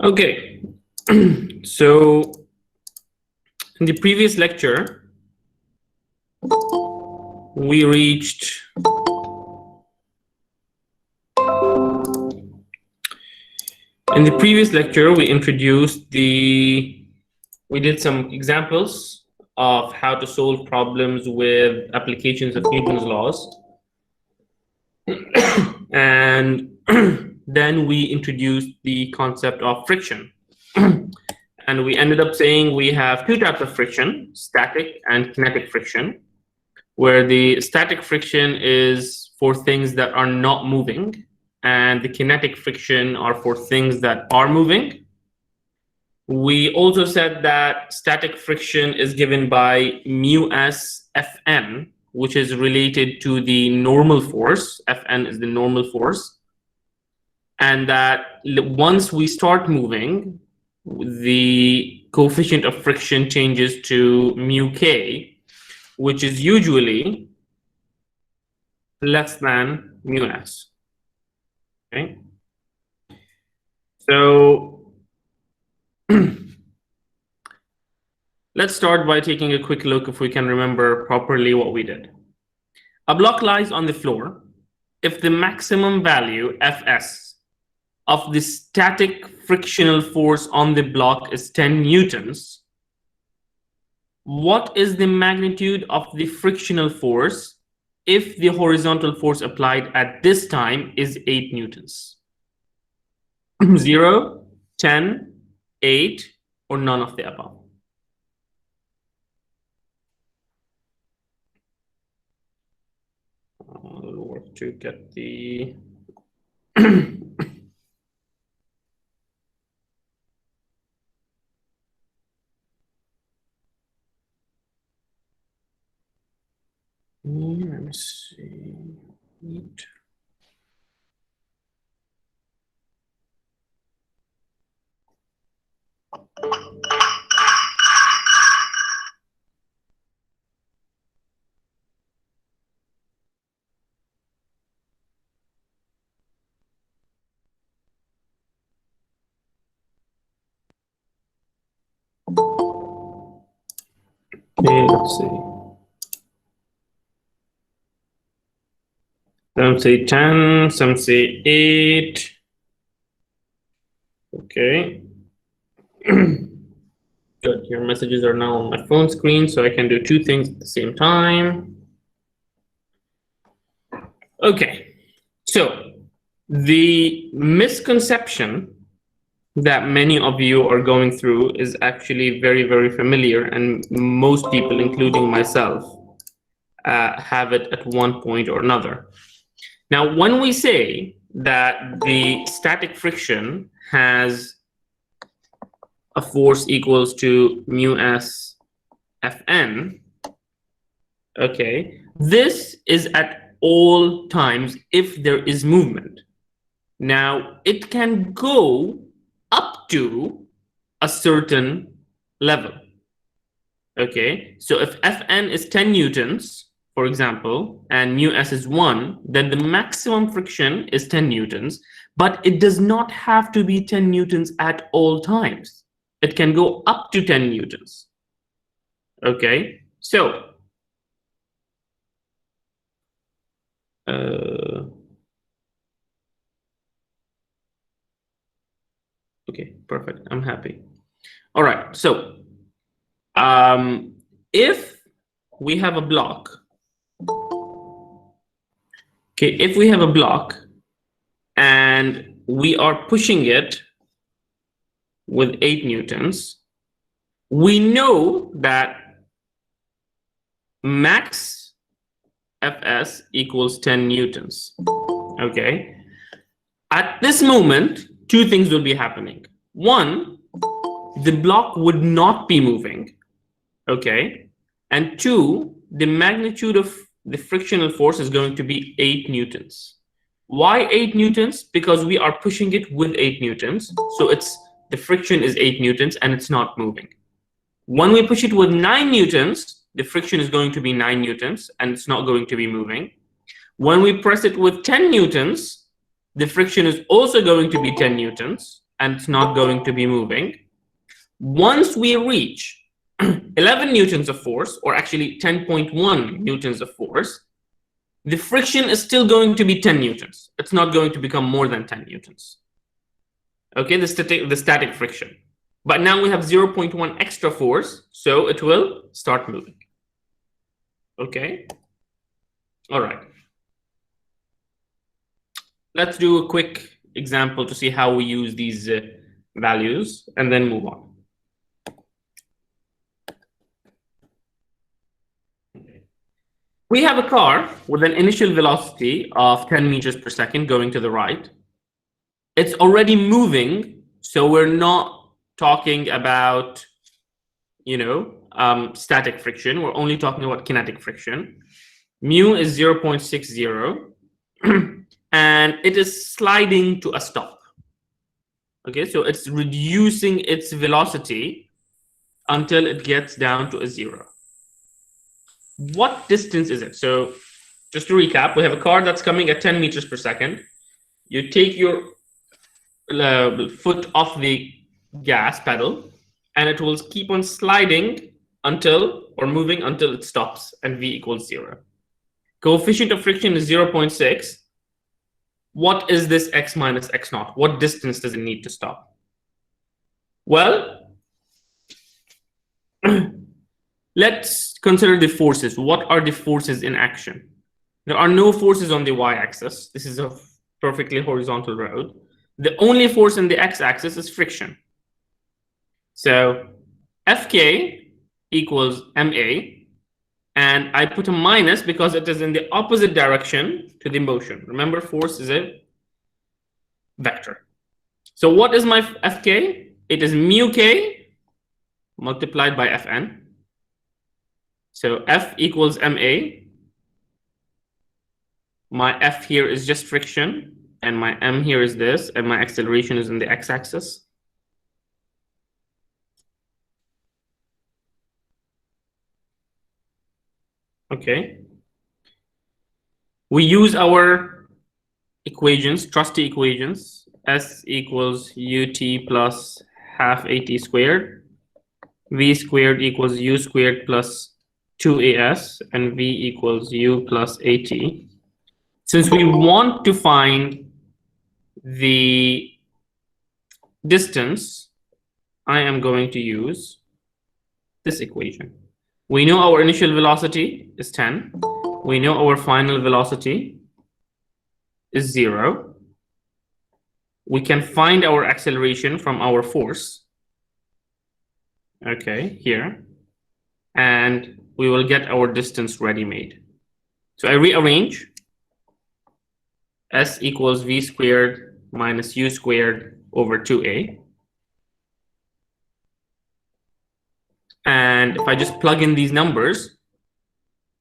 Okay, so in the previous lecture, we reached we did some examples of how to solve problems with applications of Newton's laws. And then we introduced the concept of friction. And we ended up saying we have two types of friction, static and kinetic friction, where the static friction is for things that are not moving, and the kinetic friction are for things that are moving. We also said that static friction is given by μs Fn, which is related to the normal force. Fn is the normal force. And that once we start moving, the coefficient of friction changes to μk, which is usually less than μs. Okay. So let's start by taking a quick look if we can remember properly what we did. A block lies on the floor. If the maximum value, Fs, of the static frictional force on the block is 10 newtons, what is the magnitude of the frictional force if the horizontal force applied at this time is 8 newtons? 0, 10, 8, or none of the above? I'll work to get the let me see. Okay, let's see. Some say 10, some say 8. Okay. Good. Your messages are now on my phone screen, so I can do two things at the same time. Okay. So the misconception that many of you are going through is actually very, very familiar, and most people, including myself, have it at one point or another. Now, when we say that the static friction has a force equals to μs Fn, okay, this is at all times if there is movement. Now, it can go up to a certain level. Okay, so if Fn is 10 newtons, for example, and μs is 1, then the maximum friction is 10 newtons, but it does not have to be 10 newtons at all times. It can go up to 10 newtons. Okay, so okay, perfect. I'm happy. All right, so if we have a block, okay, if we have a block and we are pushing it with 8 newtons, we know that max Fs equals 10 newtons. Okay, at this moment, two things will be happening. One, the block would not be moving. Okay, and two, the magnitude of the frictional force is going to be 8 newtons. Why 8 newtons? Because we are pushing it with 8 newtons. So the friction is 8 newtons and it's not moving. When we push it with 9 newtons, the friction is going to be 9 newtons and it's not going to be moving. When we press it with 10 newtons, the friction is also going to be 10 newtons and it's not going to be moving. Once we reach 11 newtons of force, or actually 10.1 newtons of force, the friction is still going to be 10 newtons. It's not going to become more than 10 newtons. Okay, the static friction. But now we have 0.1 extra force, so it will start moving. Okay. All right. Let's do a quick example to see how we use these values and then move on. We have a car with an initial velocity of 10 meters per second going to the right. It's already moving, so we're not talking about, static friction. We're only talking about kinetic friction. Mu is 0.60, and it is sliding to a stop. Okay, so it's reducing its velocity until it gets down to a 0. What distance is it? So just to recap, we have a car that's coming at 10 meters per second. You take your foot off the gas pedal, and it will keep on sliding moving until it stops, and v equals 0. Coefficient of friction is 0.6. What is this x minus x naught? What distance does it need to stop? Well, let's consider the forces. What are the forces in action? There are no forces on the y-axis. This is a perfectly horizontal road. The only force in the x-axis is friction. So Fk equals ma, and I put a minus because it is in the opposite direction to the motion. Remember, force is a vector. So what is my Fk? It is mu k multiplied by Fn. So F equals ma. My F here is just friction, and my m here is this, and my acceleration is in the x-axis. Okay. We use our equations, trusty equations. S equals ut plus half at squared. V squared equals u squared plus 2as, and v equals u plus at. Since we want to find the distance, I am going to use this equation. We know our initial velocity is 10. We know our final velocity is 0. We can find our acceleration from our force. Okay, here. And we will get our distance ready-made. So I rearrange. S equals v squared minus u squared over 2a. And if I just plug in these numbers,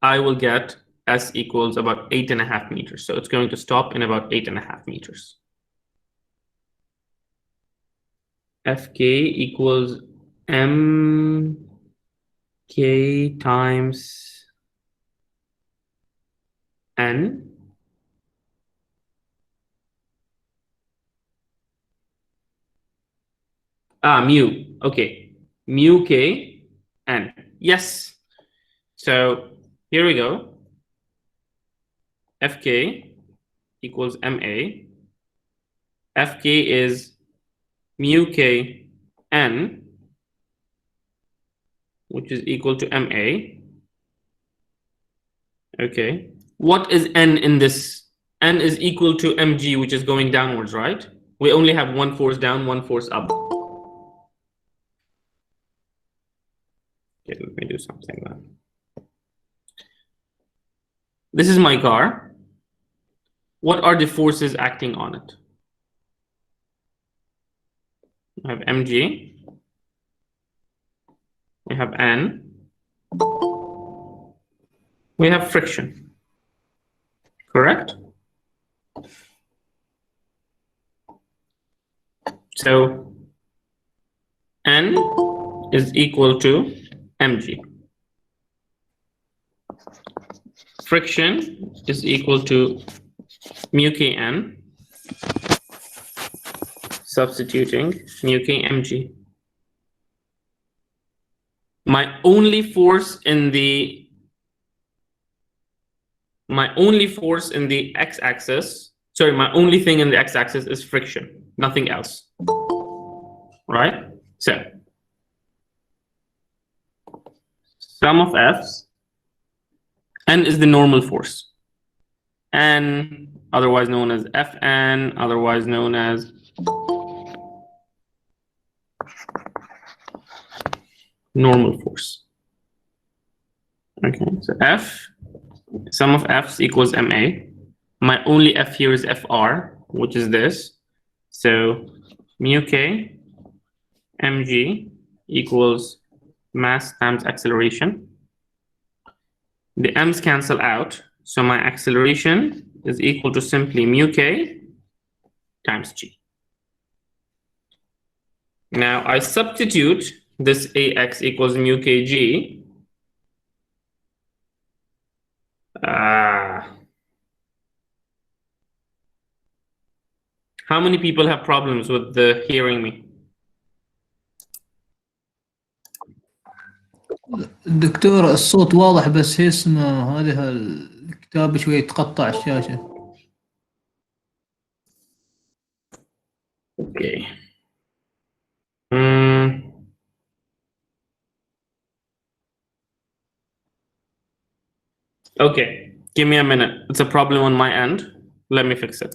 I will get S equals about 8.5 meters. So it's going to stop in about 8.5 meters. Fk equals mk times n. Mu. Okay. Mu k n. Yes. So here we go. Fk equals ma. Fk is mu k n, which is equal to ma. Okay. What is n in this? N is equal to mg, which is going downwards, right? We only have one force down, one force up. Okay, let me do something then. This is my car. What are the forces acting on it? We have mg. We have n. We have friction. Correct? So n is equal to mg. Friction is equal to mu kn. substituting mu k mg. My only force in the x-axis, sorry, my only thing in the x-axis is friction, nothing else, right? So sum of F's, N is the normal force, N, otherwise known as Fn, otherwise known as normal force. Okay, so F, sum of F's equals Ma. My only F here is Fr, which is this. So mu k mg equals mass times acceleration. The m's cancel out, so my acceleration is equal to simply mu k times g. Now I substitute this ax equals mu kg. How many people have problems with hearing me? دكتور الصوت واضح بس هي اسمه هذه الكتاب شوي يتقطع الشاشة. Okay. Okay, give me a minute. It's a problem on my end. Let me fix it.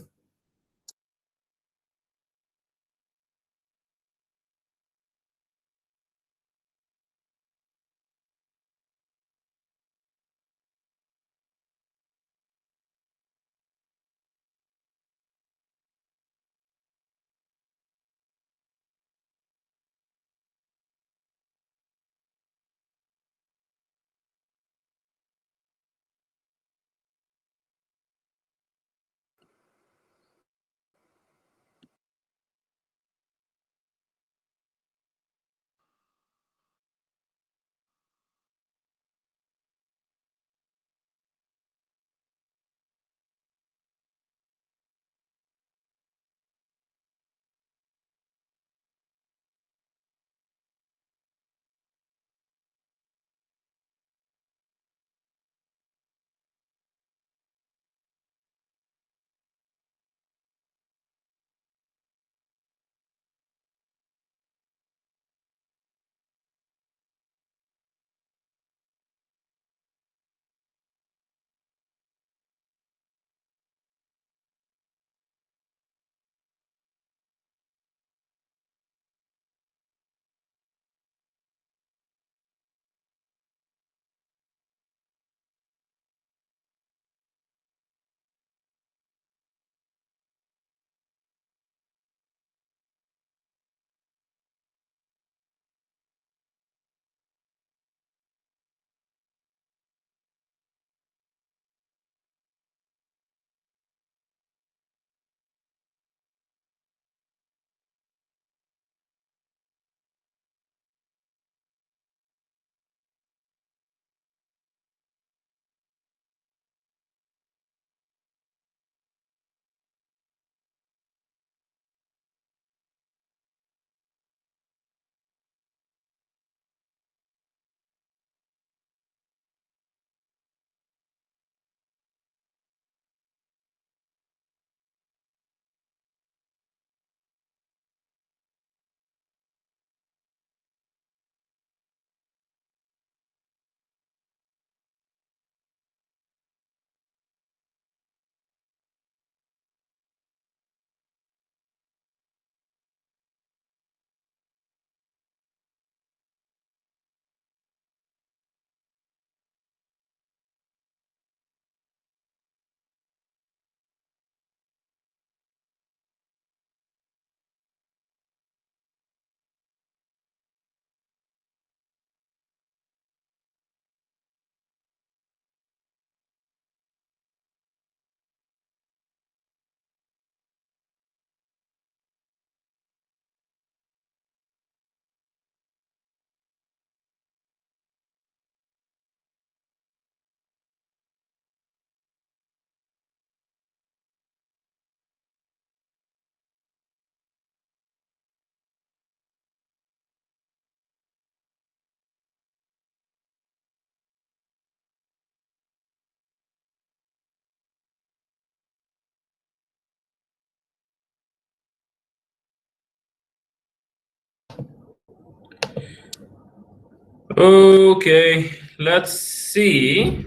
Okay, let's see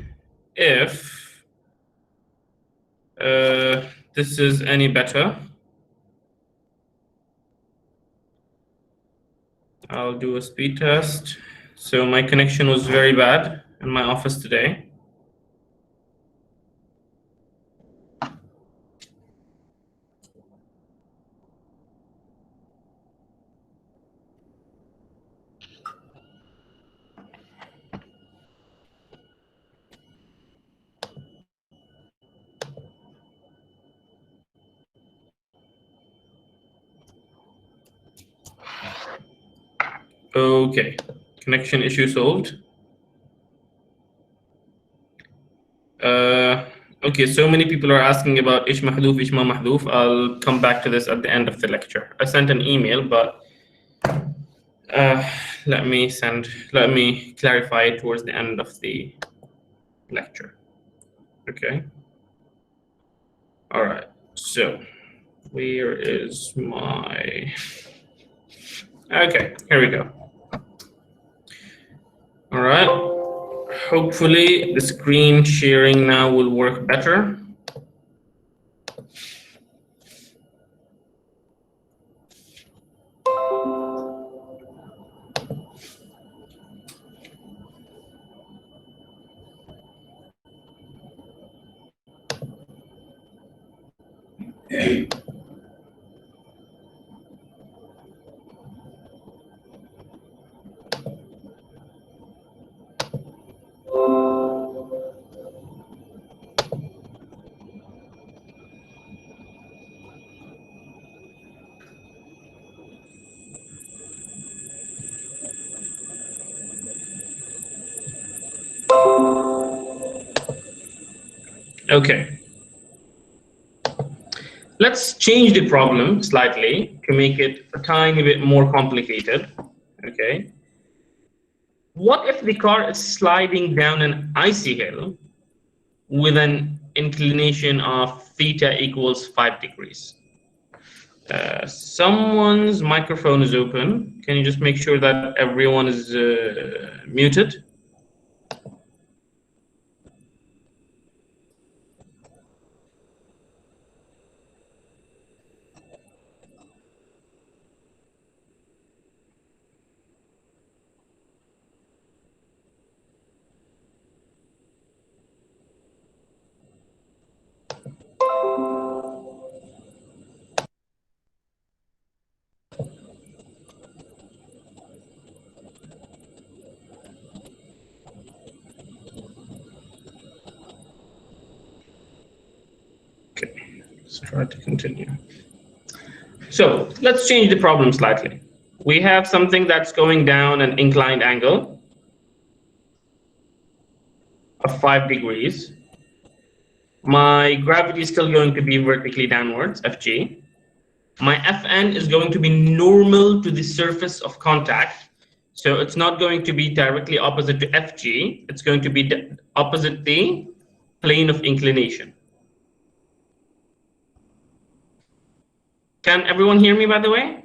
if this is any better. I'll do a speed test. So my connection was very bad in my office today. Okay, connection issue solved. Okay, so many people are asking about ish mahdoof, ish ma mahdoof. I'll come back to this at the end of the lecture. I sent an email, but let me clarify it towards the end of the lecture. Okay. All right. So where is my? Okay, here we go. All right. Hopefully the screen sharing now will work better. Okay. Let's change the problem slightly to make it a tiny bit more complicated. Okay. What if the car is sliding down an icy hill with an inclination of theta equals 5 degrees? Someone's microphone is open. Can you just make sure that everyone is muted? Okay, let's try to continue. So let's change the problem slightly. We have something that's going down an inclined angle of 5 degrees. My gravity is still going to be vertically downwards, Fg. My Fn is going to be normal to the surface of contact. So it's not going to be directly opposite to Fg. It's going to be opposite the plane of inclination. Can everyone hear me, by the way?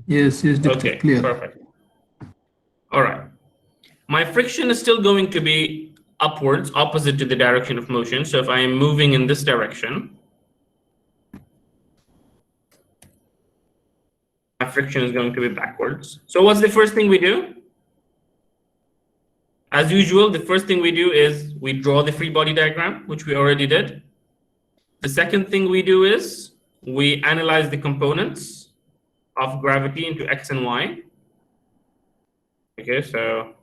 Yes, Doctor. Okay, Clear. perfect. All right. My friction is still going to be upwards, opposite to the direction of motion. So if I am moving in this direction, my friction is going to be backwards. So what's the first thing we do? As usual, the first thing we do is we draw the free body diagram, which we already did. The second thing we do is we analyze the components of gravity into x and y. Okay, so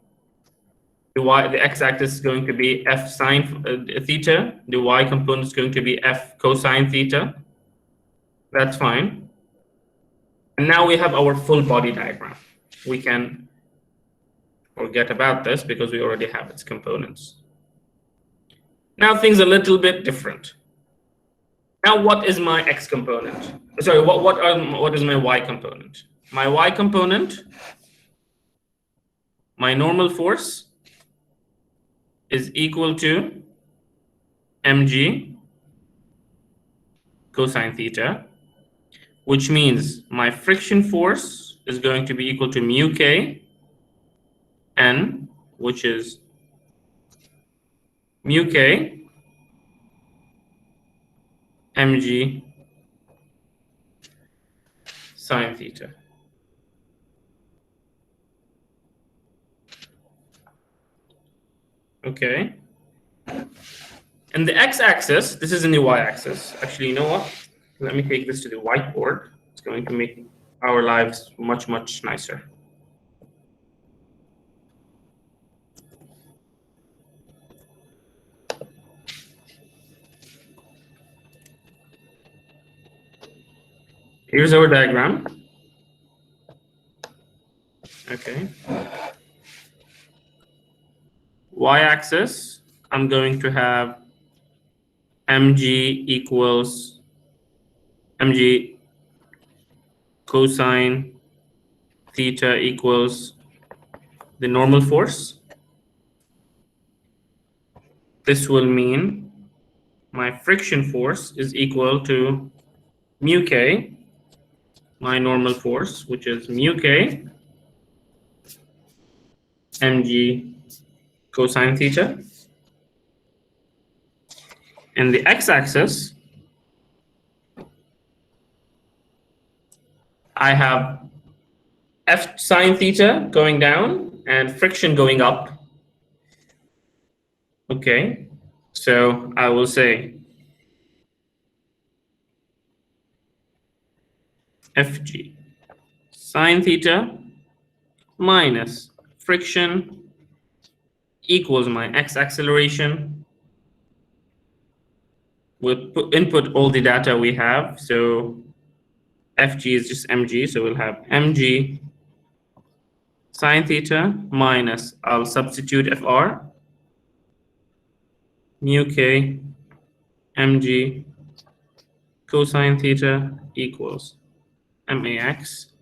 the x-axis is going to be f sine theta. The y component is going to be f cosine theta. That's fine. And now we have our full body diagram. We can forget about this because we already have its components. Now things are a little bit different. Now what is my x component? Sorry, what is my y component? My y component, my normal force is equal to mg cosine theta. which means my friction force is going to be equal to mu k n, which is mu k mg sine theta. Okay. And the x-axis, this is in the y-axis. Actually, you know what? Let me take this to the whiteboard. It's going to make our lives much, much nicer. Here's our diagram. Okay. Y-axis, I'm going to have mg equals mg cosine theta equals the normal force. This will mean my friction force is equal to mu k, my normal force, which is mu k mg cosine theta. And the x-axis, I have f sine theta going down and friction going up. Okay, so I will say fg sine theta minus friction equals my x acceleration. We'll input all the data we have. So fg is just mg, so we'll have mg sine theta minus, I'll substitute fr, mu k mg cosine theta equals max.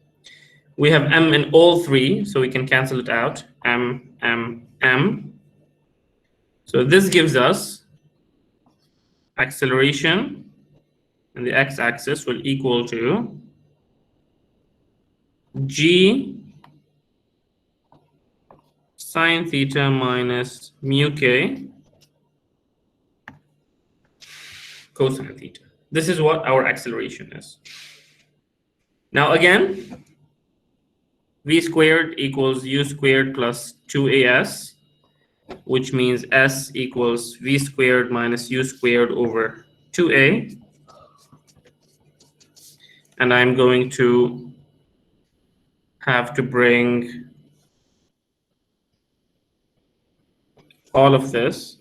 We have m in all three, so we can cancel it out. M. So this gives us acceleration, and the x-axis will equal to g sine theta minus mu k cosine theta. This is what our acceleration is. Now again, v squared equals u squared plus 2as, which means s equals v squared minus u squared over 2a. And I'm going to have to bring all of this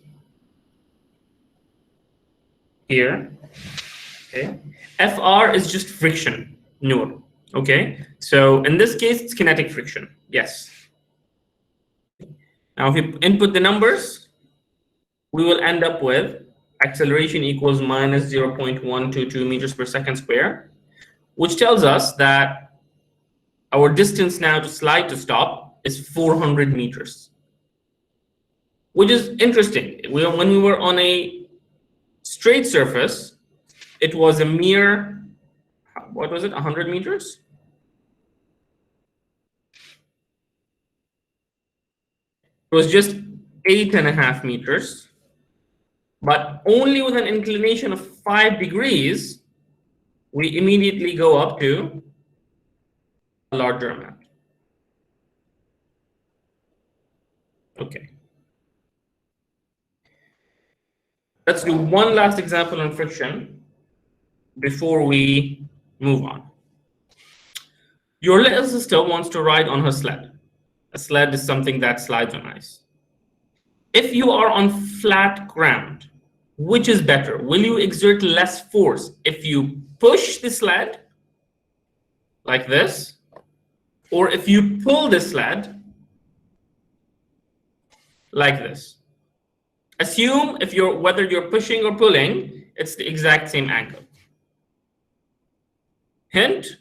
here. Okay. Fr is just friction, nur. Okay. So in this case, it's kinetic friction. Yes. Now, if you input the numbers, we will end up with acceleration equals minus 0.122 meters per second square, which tells us that our distance now to slide to stop is 400 meters, which is interesting. When we were on a straight surface, it was a mere, what was it, 100 meters? It was just 8.5 meters, but only with an inclination of 5 degrees, we immediately go up to a larger amount. Okay. Let's do one last example on friction before we move on. Your little sister wants to ride on her sled. A sled is something that slides on ice. If you are on flat ground, which is better? Will you exert less force if you push the sled like this, or if you pull the sled like this? Assume whether you're pushing or pulling, it's the exact same angle. Hint,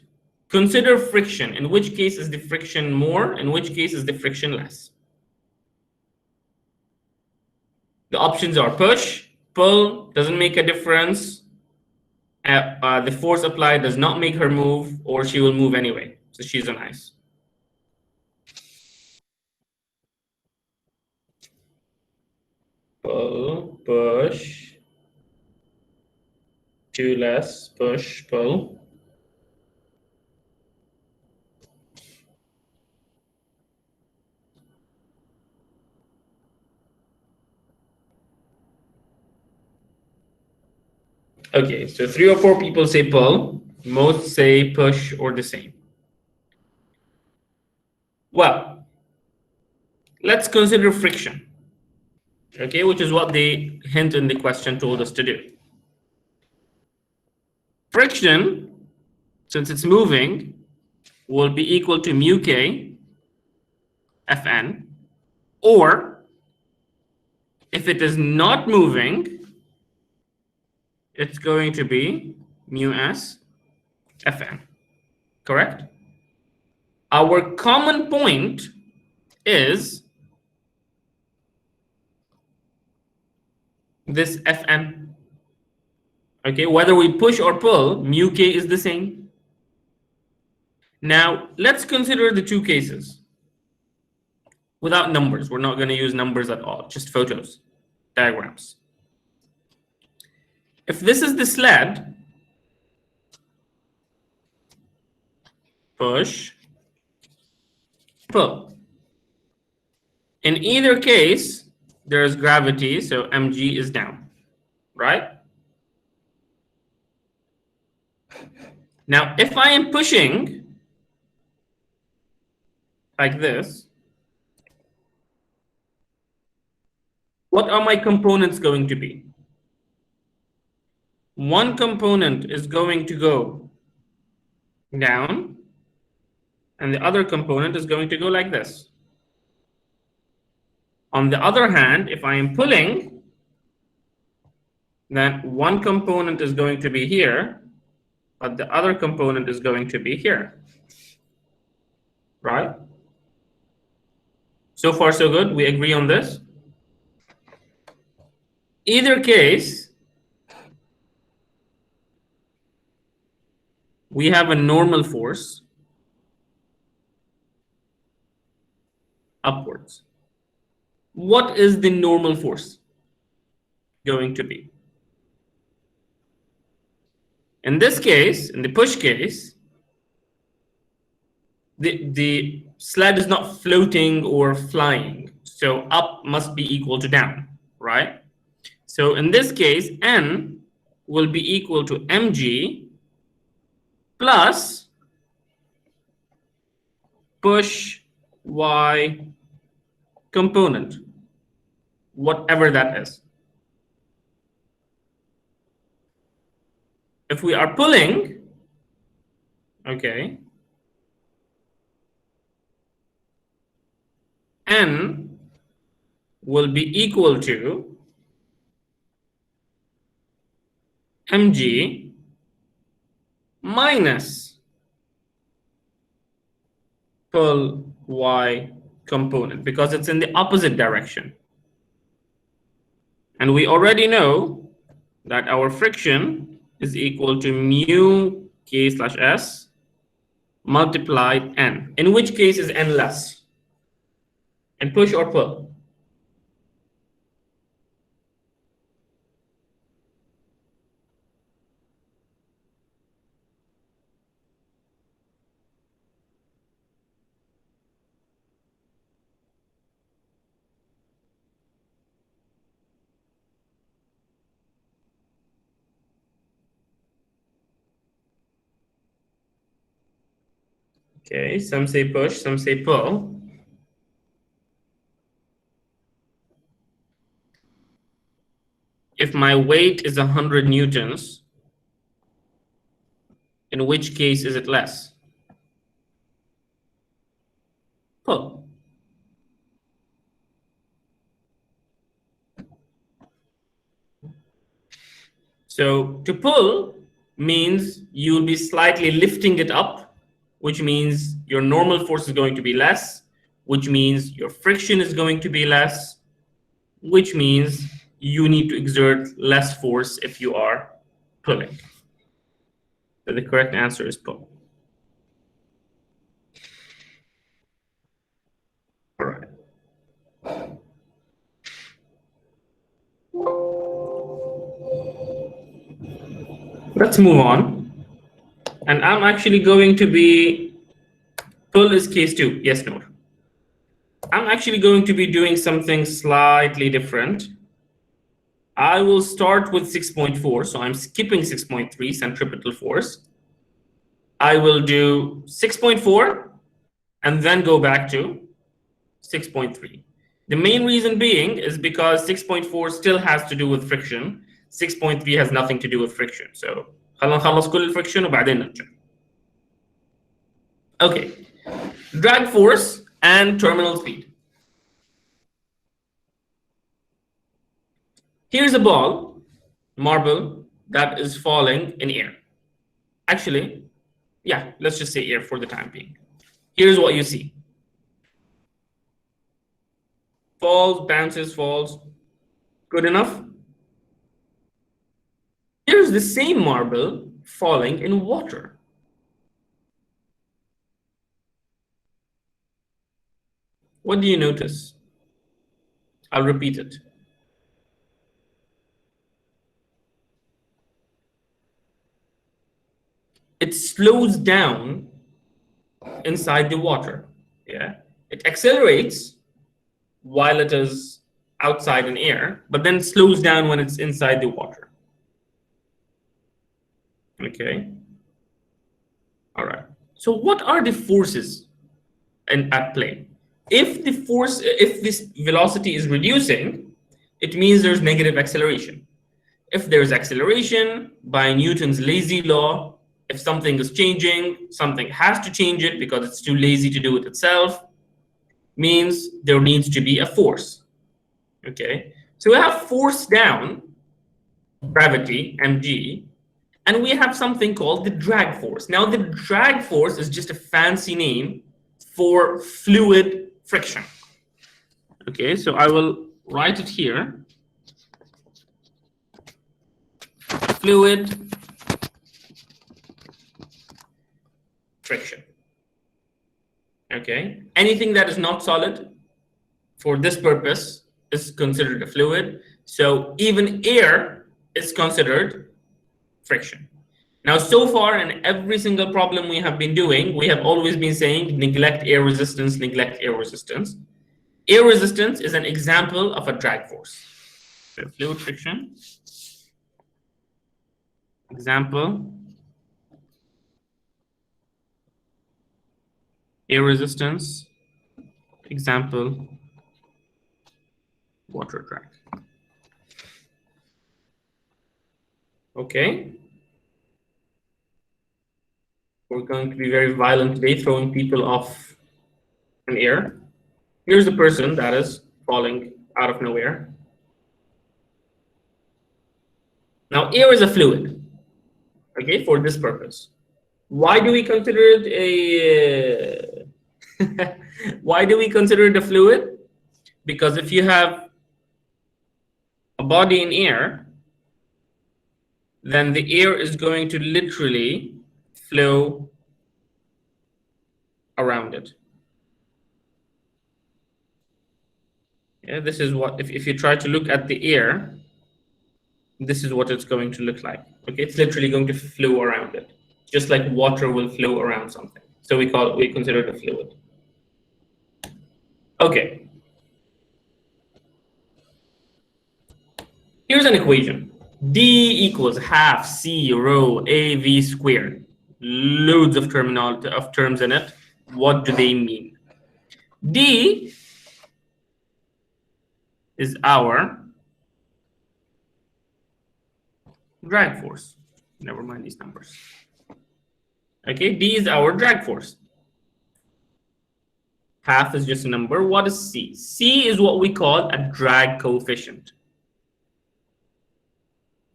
consider friction. In which case is the friction more? In which case is the friction less? The options are push, pull, doesn't make a difference, the force applied does not make her move, or she will move anyway. So she's on ice. Pull, push, two less, push, pull. Okay, so 3 or 4 people say pull, most say push or the same. Well, let's consider friction, okay, which is what the hint in the question told us to do. Friction, since it's moving, will be equal to mu k Fn, or if it is not moving, it's going to be mu s Fn, correct? Our common point is this Fn. Okay, whether we push or pull, mu k is the same. Now, let's consider the two cases without numbers. We're not going to use numbers at all, just photos, diagrams. If this is the sled, push, pull. In either case, there is gravity, so mg is down, right? Now, if I am pushing like this, what are my components going to be? One component is going to go down, and the other component is going to go like this. On the other hand, if I am pulling, then one component is going to be here, but the other component is going to be here, right? So far, so good. We agree on this. Either case, we have a normal force upwards. What is the normal force going to be? In this case, in the push case, the sled is not floating or flying, so up must be equal to down, right? So in this case, N will be equal to mg plus push y component, whatever that is. If we are pulling, okay, N will be equal to mg minus pull y component, because it's in the opposite direction. And we already know that our friction is equal to mu k slash s multiplied n. In which case is n less? And push or pull? Okay, some say push, some say pull. If my weight is 100 newtons, in which case is it less? Pull. So to pull means you will be slightly lifting it up, which means your normal force is going to be less, which means your friction is going to be less, which means you need to exert less force if you are pulling. So the correct answer is pull. All right. Let's move on. And I'm actually going to be, pull is case 2. Yes, no. I'm actually going to be doing something slightly different. I will start with 6.4, so I'm skipping 6.3, centripetal force. I will do 6.4 and then go back to 6.3. The main reason being is because 6.4 still has to do with friction. 6.3 has nothing to do with friction. So خلينا نخلص كل الفريكشن وبعدين نرجع. Okay. Drag force and terminal speed. Here's a ball, marble, that is falling in air. Actually, yeah, let's just say air for the time being. Here's what you see. Falls, bounces, falls. Good enough? Here's the same marble falling in water. What do you notice? I'll repeat it. It slows down inside the water. Yeah, it accelerates while it is outside in air, but then slows down when it's inside the water. Okay. All right. So what are the forces at play? If this velocity is reducing, it means there's negative acceleration. If there's acceleration, by Newton's lazy law, if something is changing, something has to change it because it's too lazy to do it itself, means there needs to be a force. Okay, so we have force down, gravity, mg, and we have something called the drag force. Now, the drag force is just a fancy name for fluid friction. Okay, so I will write it here. Fluid friction. Okay, anything that is not solid for this purpose is considered a fluid. So even air is considered friction. Now, so far in every single problem we have been doing, we have always been saying neglect air resistance, neglect air resistance. Air resistance is an example of a drag force. So fluid friction, example, air resistance, example, water drag. Okay. We're going to be very violent today, throwing people off in air. Here's a person that is falling out of nowhere. Now, air is a fluid, okay, for this purpose. Why do we consider it a why do we consider it a fluid? Because if you have a body in air, then the air is going to literally flow around it. Yeah, this is what, if you try to look at the air, this is what it's going to look like. Okay, it's literally going to flow around it, just like water will flow around something. So we consider it a fluid. Okay. Here's an equation. D equals half C rho AV squared. Loads of terms in it. What do they mean? D is our drag force. Never mind these numbers. Okay, D is our drag force. Half is just a number. What is C? C is what we call a drag coefficient.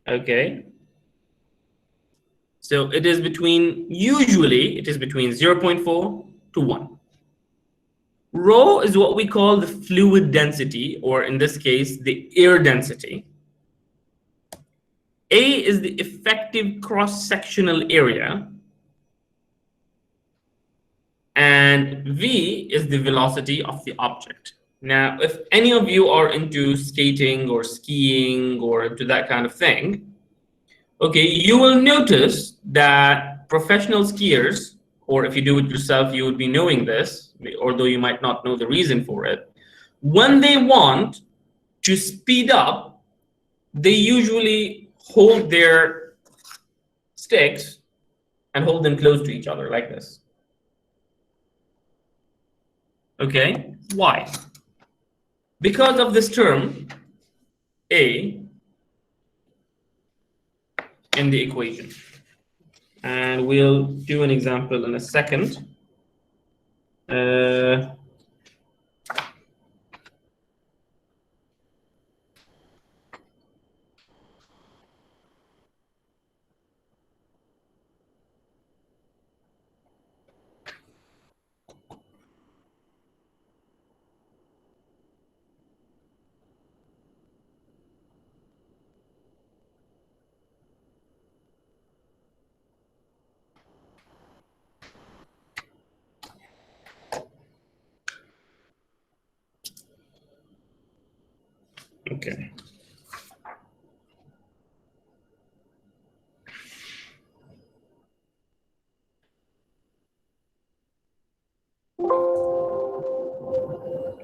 Okay. So it is usually it is between 0.4 to 1. Rho is what we call the fluid density, or in this case, the air density. A is the effective cross-sectional area, and V is the velocity of the object. Now, if any of you are into skating or skiing or into that kind of thing, okay, you will notice that professional skiers, or if you do it yourself, you would be knowing this, although you might not know the reason for it. When they want to speed up, they usually hold their sticks and hold them close to each other like this. Okay, why? Because of this term, A, in the equation. And we'll do an example in a second. Okay.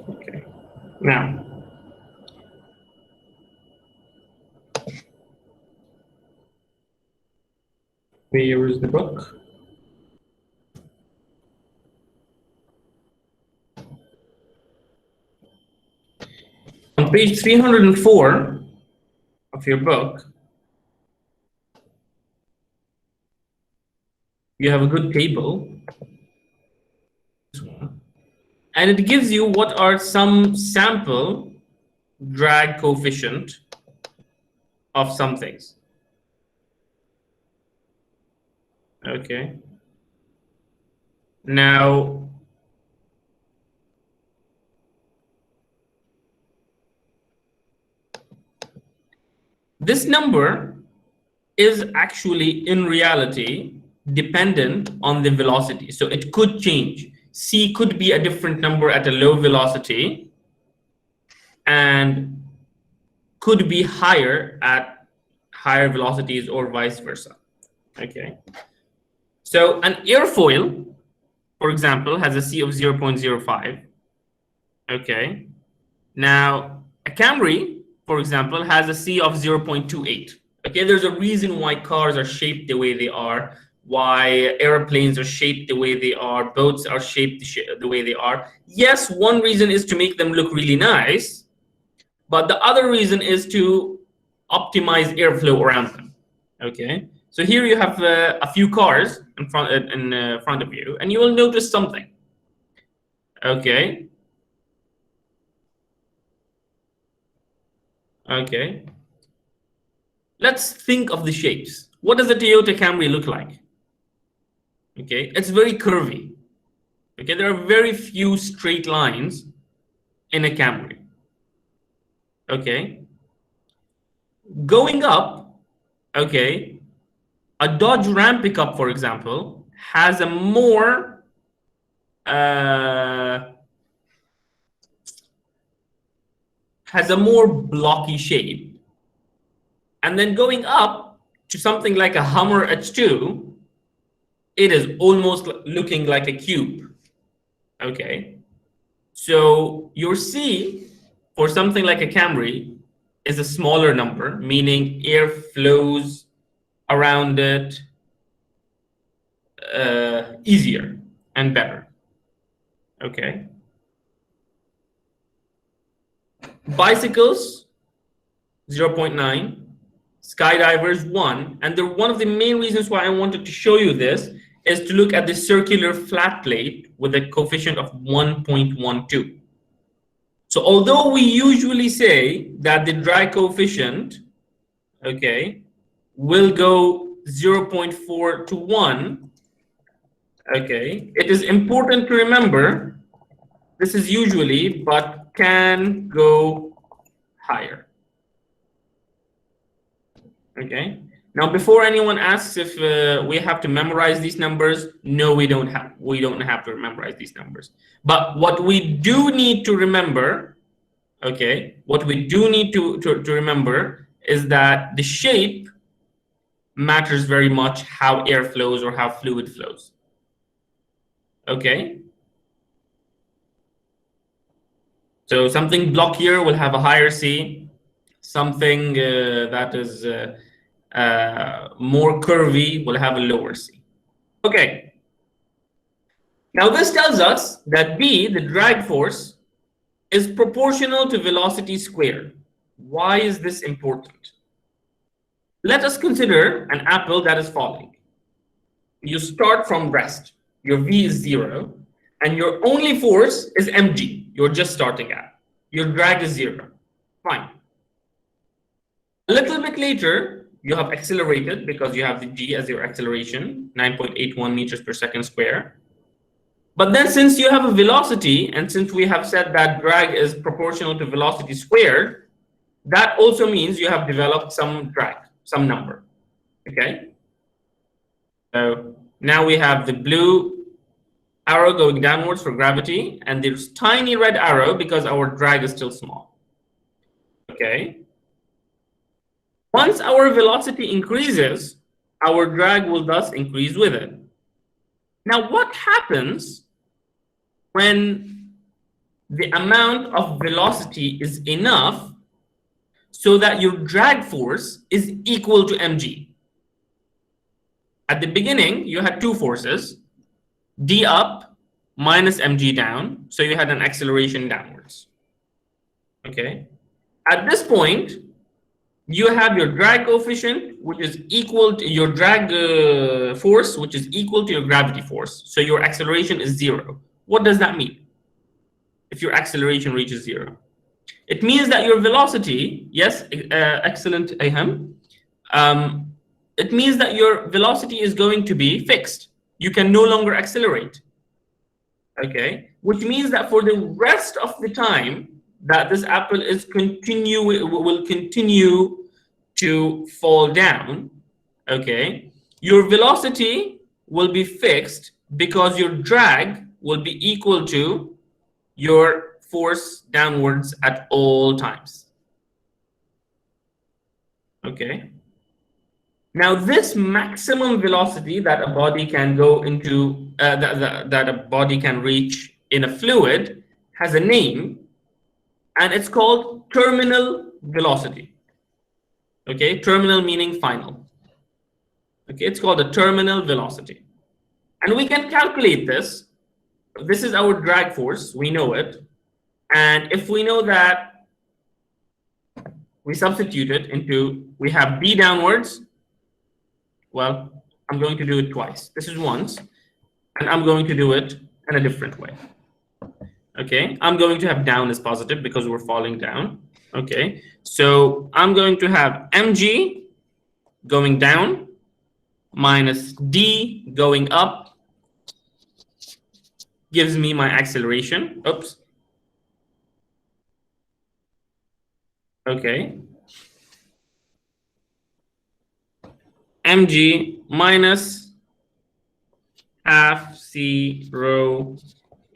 Okay. Now, where is the book? On page 304 of your book, you have a good table. And it gives you what are some sample drag coefficient of some things. Okay. Now, this number is actually in reality dependent on the velocity. So it could change. C could be a different number at a low velocity and could be higher at higher velocities or vice versa. Okay. So an airfoil, for example, has a C of 0.05. Okay. Now, a Camry, for example, has a C of 0.28. Okay, there's a reason why cars are shaped the way they are, why airplanes are shaped the way they are, boats are shaped the way they are. Yes, one reason is to make them look really nice, but the other reason is to optimize airflow around them. Okay, so here you have a few cars in front of you, and you will notice something. Okay. Okay. Let's think of the shapes. What does a Toyota Camry look like? Okay, it's very curvy. Okay, there are very few straight lines in a Camry. Okay. Going up, okay, a Dodge Ram pickup, for example, has a more blocky shape. And then going up to something like a Hummer H2, it is almost looking like a cube. Okay. So your C for something like a Camry is a smaller number, meaning air flows around it easier and better. Okay. Bicycles, 0.9. Skydivers, 1. And one of the main reasons why I wanted to show you this is to look at the circular flat plate with a coefficient of 1.12. So although we usually say that the drag coefficient, okay, will go 0.4 to 1, okay, it is important to remember this is usually, but can go higher. Okay. Now, before anyone asks if we have to memorize these numbers, no, we don't have to memorize these numbers. But what we do need to remember, okay, what we do need to remember is that the shape matters very much how air flows or how fluid flows. Okay. So something blockier will have a higher C. Something that is more curvy will have a lower C. Okay. Now this tells us that B, the drag force, is proportional to velocity squared. Why is this important? Let us consider an apple that is falling. You start from rest. Your V is 0, and your only force is mg. You're just starting at. Your drag is 0. Fine. A little bit later, you have accelerated because you have the g as your acceleration, 9.81 meters per second square. But then since you have a velocity, and since we have said that drag is proportional to velocity squared, that also means you have developed some drag, some number. Okay? So now we have the blue arrow going downwards for gravity, and there's tiny red arrow because our drag is still small. Okay. Once our velocity increases, our drag will thus increase with it. Now, what happens when the amount of velocity is enough so that your drag force is equal to mg? At the beginning, you had two forces, d up minus mg down, so you had an acceleration downwards. Okay. At this point, you have your drag coefficient, which is equal to your drag force, which is equal to your gravity force. So your acceleration is 0. What does that mean? If your acceleration reaches 0, it means that your velocity, yes, excellent, Ayham. It means that your velocity is going to be fixed. You can no longer accelerate. Okay, which means that for the rest of the time that this apple is will continue to fall down, okay, your velocity will be fixed because your drag will be equal to your force downwards at all times. Okay. Now, this maximum velocity that a body can go into, that a body can reach in a fluid, has a name, and it's called terminal velocity. Okay, terminal meaning final. Okay, it's called a terminal velocity. And we can calculate this. This is our drag force, we know it. And if we know that, we substitute it into, we have B downwards. Well, I'm going to do it twice. This is once, and I'm going to do it in a different way. Okay, I'm going to have down as positive because we're falling down. Okay, so I'm going to have mg going down minus d going up gives me my acceleration. Oops. Okay. mg minus half c rho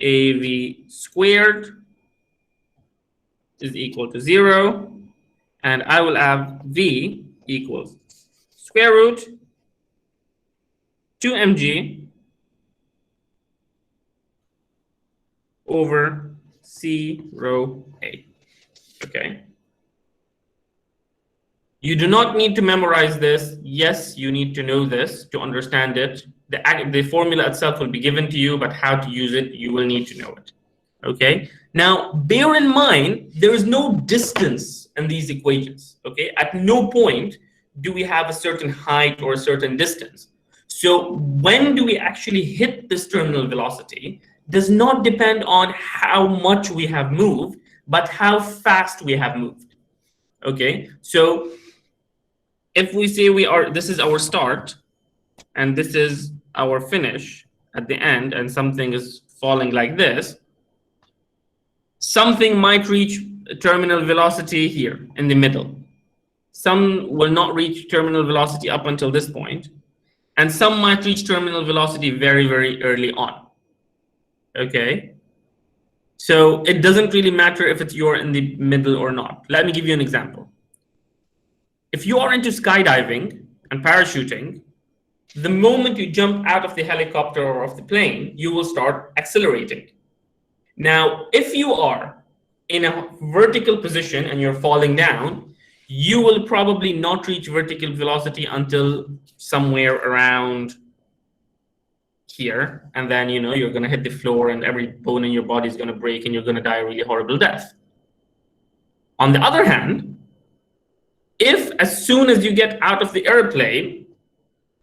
av squared is equal to 0, and I will have v equals square root 2mg over c rho a. Okay. You do not need to memorize this. Yes, you need to know this to understand it. The formula itself will be given to you, but how to use it, you will need to know it. Okay. Now, bear in mind, there is no distance in these equations. Okay. At no point do we have a certain height or a certain distance. So when do we actually hit this terminal velocity does not depend on how much we have moved, but how fast we have moved. Okay. So if we say this is our start, and this is our finish at the end, and something is falling like this, something might reach a terminal velocity here in the middle. some will not reach terminal velocity up until this point, and some might reach terminal velocity very, very early on. Okay? So it doesn't really matter if you're in the middle or not. Let me give you an example. If you are into skydiving and parachuting, the moment you jump out of the helicopter or of the plane, you will start accelerating. Now, if you are in a vertical position and you're falling down, you will probably not reach vertical velocity until somewhere around here. And then, you're going to hit the floor and every bone in your body is going to break and you're going to die a really horrible death. On the other hand, if as soon as you get out of the airplane,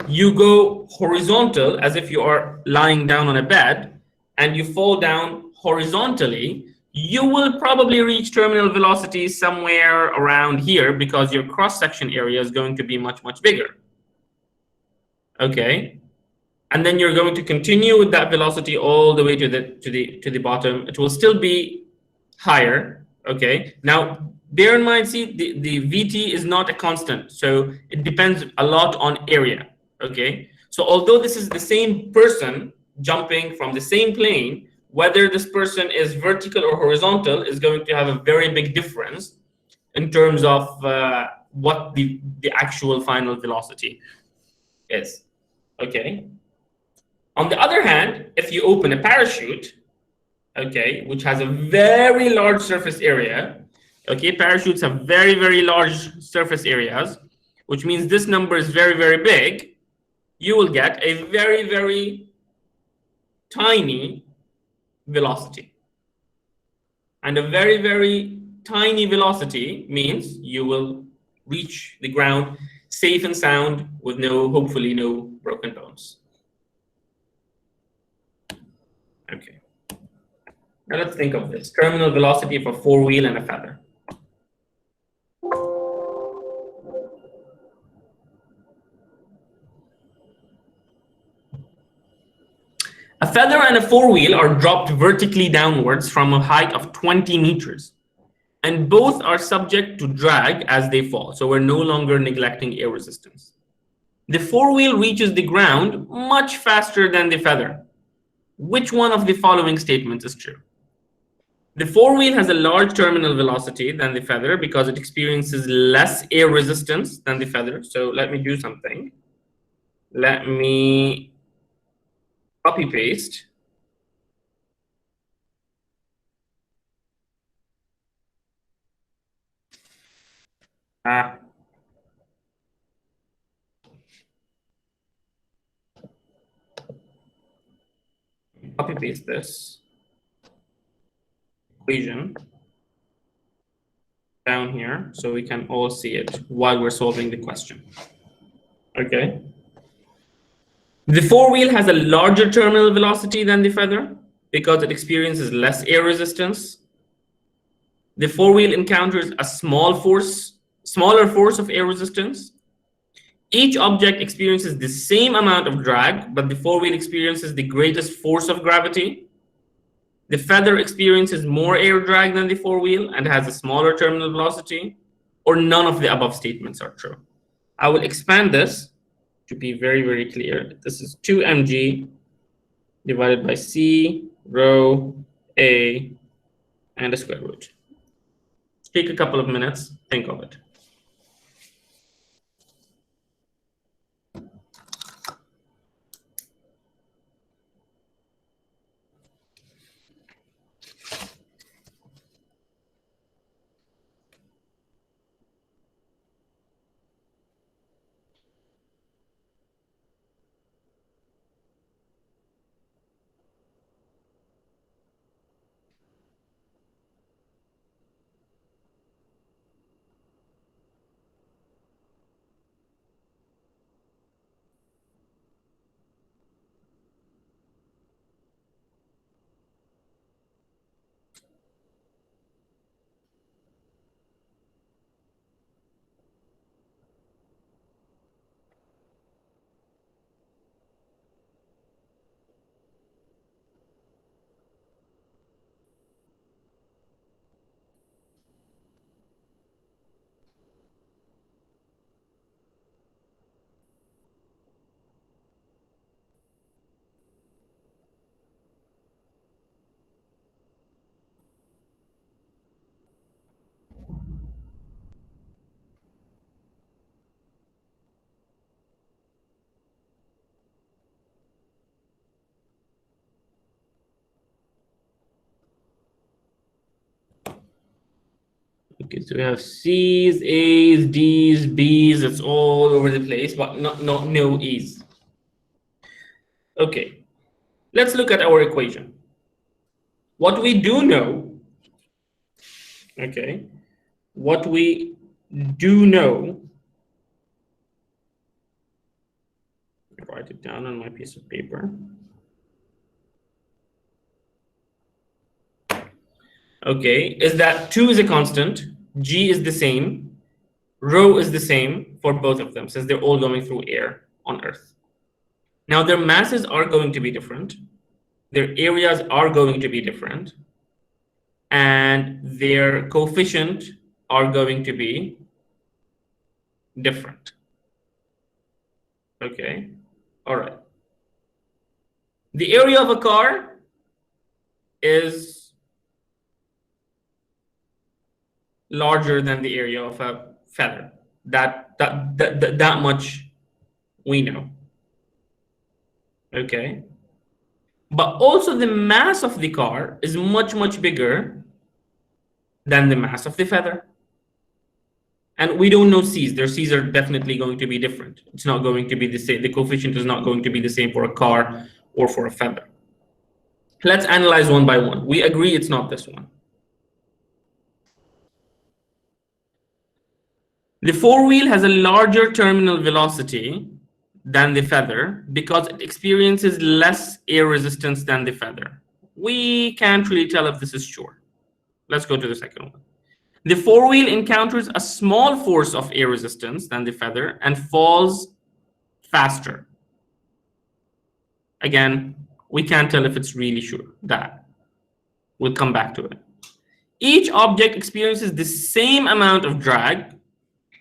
you go horizontal as if you are lying down on a bed and you fall down horizontally, you will probably reach terminal velocity somewhere around here because your cross-section area is going to be much, much bigger. Okay? And then you're going to continue with that velocity all the way to the bottom. It will still be higher. Okay? Now, bear in mind, see, the VT is not a constant, so it depends a lot on area. Okay, so although this is the same person jumping from the same plane, whether this person is vertical or horizontal is going to have a very big difference in terms of what the actual final velocity is. Okay. On the other hand, if you open a parachute, okay, which has a very large surface area, okay, parachutes have very, very large surface areas, which means this number is very, very big. You will get a very, very tiny velocity. And a very, very tiny velocity means you will reach the ground safe and sound with hopefully no broken bones. Okay. Now let's think of this. Terminal velocity of a four-wheel and a feather. A feather and a four-wheel are dropped vertically downwards from a height of 20 meters, and both are subject to drag as they fall, so we're no longer neglecting air resistance. The four-wheel reaches the ground much faster than the feather. Which one of the following statements is true? The four-wheel has a large terminal velocity than the feather because it experiences less air resistance than the feather. So let me do something. Let me copy paste. Copy paste this equation down here so we can all see it while we're solving the question. Okay. The four-wheel has a larger terminal velocity than the feather because it experiences less air resistance. The four-wheel encounters a smaller force of air resistance. Each object experiences the same amount of drag, but the four-wheel experiences the greatest force of gravity. The feather experiences more air drag than the four-wheel and has a smaller terminal velocity, or none of the above statements are true. I will expand this to be very, very clear. This is 2mg divided by c rho a and a square root. Take a couple of minutes, think of it. Okay, so we have C's, A's, D's, B's. It's all over the place, but no E's. Okay, let's look at our equation. What we do know, okay, what we do know, write it down on my piece of paper. Okay, is that 2 is a constant, G is the same, rho is the same for both of them, since they're all going through air on Earth. Now, their masses are going to be different, their areas are going to be different, and their coefficient are going to be different. Okay, all right. The area of a car is larger than the area of a feather. That much we know. Okay, but also the mass of the car is much bigger than the mass of the feather. And we don't know C's. Their C's are definitely going to be different. It's not going to be the same. The coefficient is not going to be the same for a car or for a feather. Let's analyze one by one. We agree it's not this one. The four-wheel has a larger terminal velocity than the feather because it experiences less air resistance than the feather. We can't really tell if this is sure. Let's go to the second one. The four-wheel encounters a small force of air resistance than the feather and falls faster. Again, we can't tell if it's really sure. That we'll come back to it. Each object experiences the same amount of drag,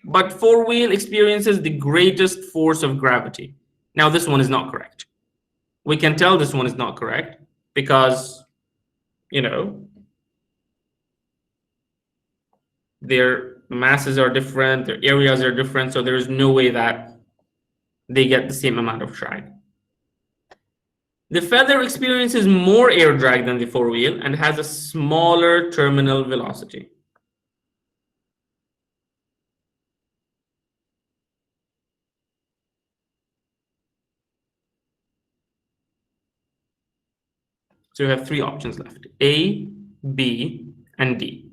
but four-wheel experiences the greatest force of gravity. Now, this one is not correct. We can tell this one is not correct because, you know, their masses are different, their areas are different, so there is no way that they get the same amount of drag. The feather experiences more air drag than the four-wheel and has a smaller terminal velocity. So you have three options left: A, B, and D.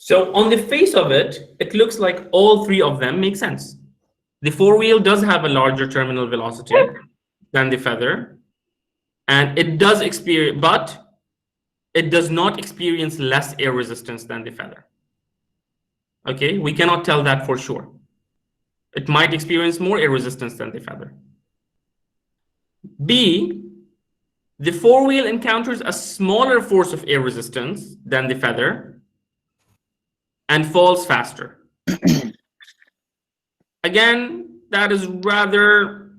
So on the face of it, it looks like all three of them make sense. The four-wheel does have a larger terminal velocity than the feather, and it does experience, but it does not experience less air resistance than the feather. Okay, we cannot tell that for sure. It might experience more air resistance than the feather. B, the four-wheel encounters a smaller force of air resistance than the feather and falls faster. Again, that is rather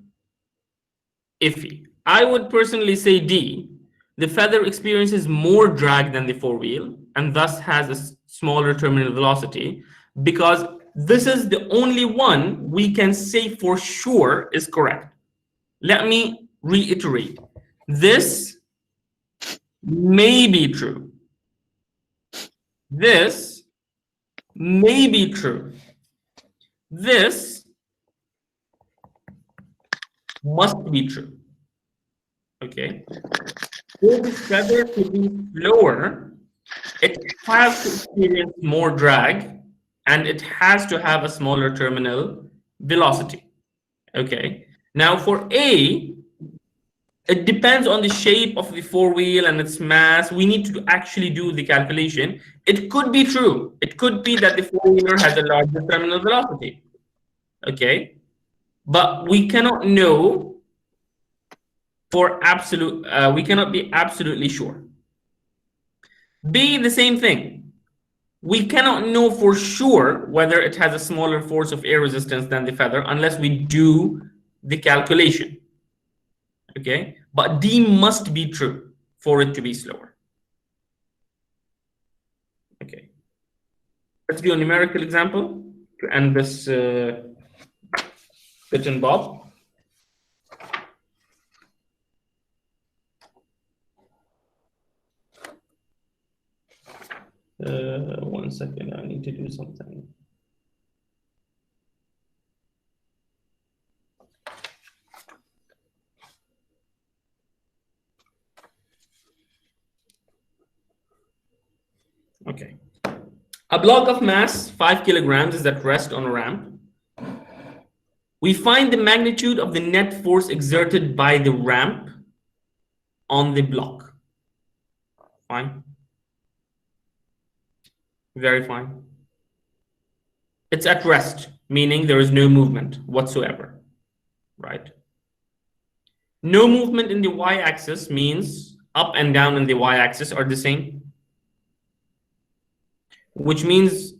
iffy. I would personally say D. The feather experiences more drag than the four-wheel and thus has a smaller terminal velocity, because this is the only one we can say for sure is correct. Let me reiterate. This may be true. This may be true. This must be true. Okay. For the feather to be slower, it has to experience more drag and it has to have a smaller terminal velocity. Okay. Now for A, it depends on the shape of the four-wheel and its mass. We need to actually do the calculation. It could be true. It could be that the four-wheeler has a larger terminal velocity. Okay. But we cannot know for absolute, we cannot be absolutely sure. B, the same thing. We cannot know for sure whether it has a smaller force of air resistance than the feather unless we do the calculation. Okay, but D must be true for it to be slower. Okay, let's do a numerical example to end this bit and bob. One second, I need to do something. Okay. A block of mass 5 kilograms is at rest on a ramp. We find the magnitude of the net force exerted by the ramp on the block. Fine. Very fine. It's at rest, meaning there is no movement whatsoever, right? No movement in the y-axis means up and down in the y-axis are the same, which means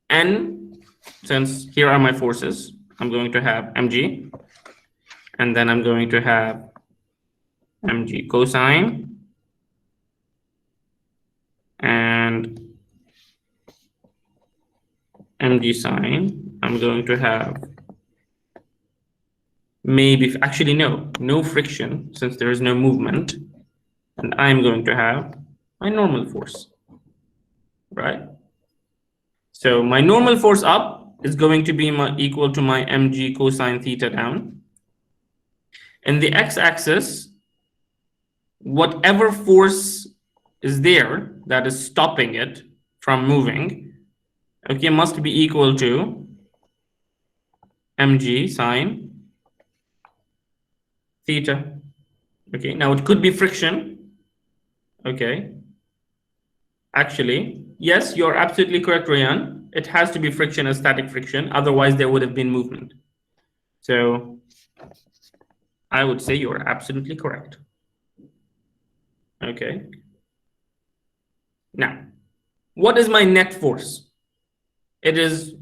N, since here are my forces, I'm going to have mg, and then I'm going to have mg cosine, and mg sine. I'm going to have maybe, actually no friction since there is no movement, and I'm going to have my normal force, right? So my normal force up is going to be equal to my mg cosine theta down. In the x-axis, whatever force is there that is stopping it from moving, okay, must be equal to mg sine theta. Okay, now it could be friction. Okay, actually, yes, you're absolutely correct, Rayan. It has to be friction as static friction, otherwise there would have been movement. So I would say you're absolutely correct. Okay. Now, what is my net force? It is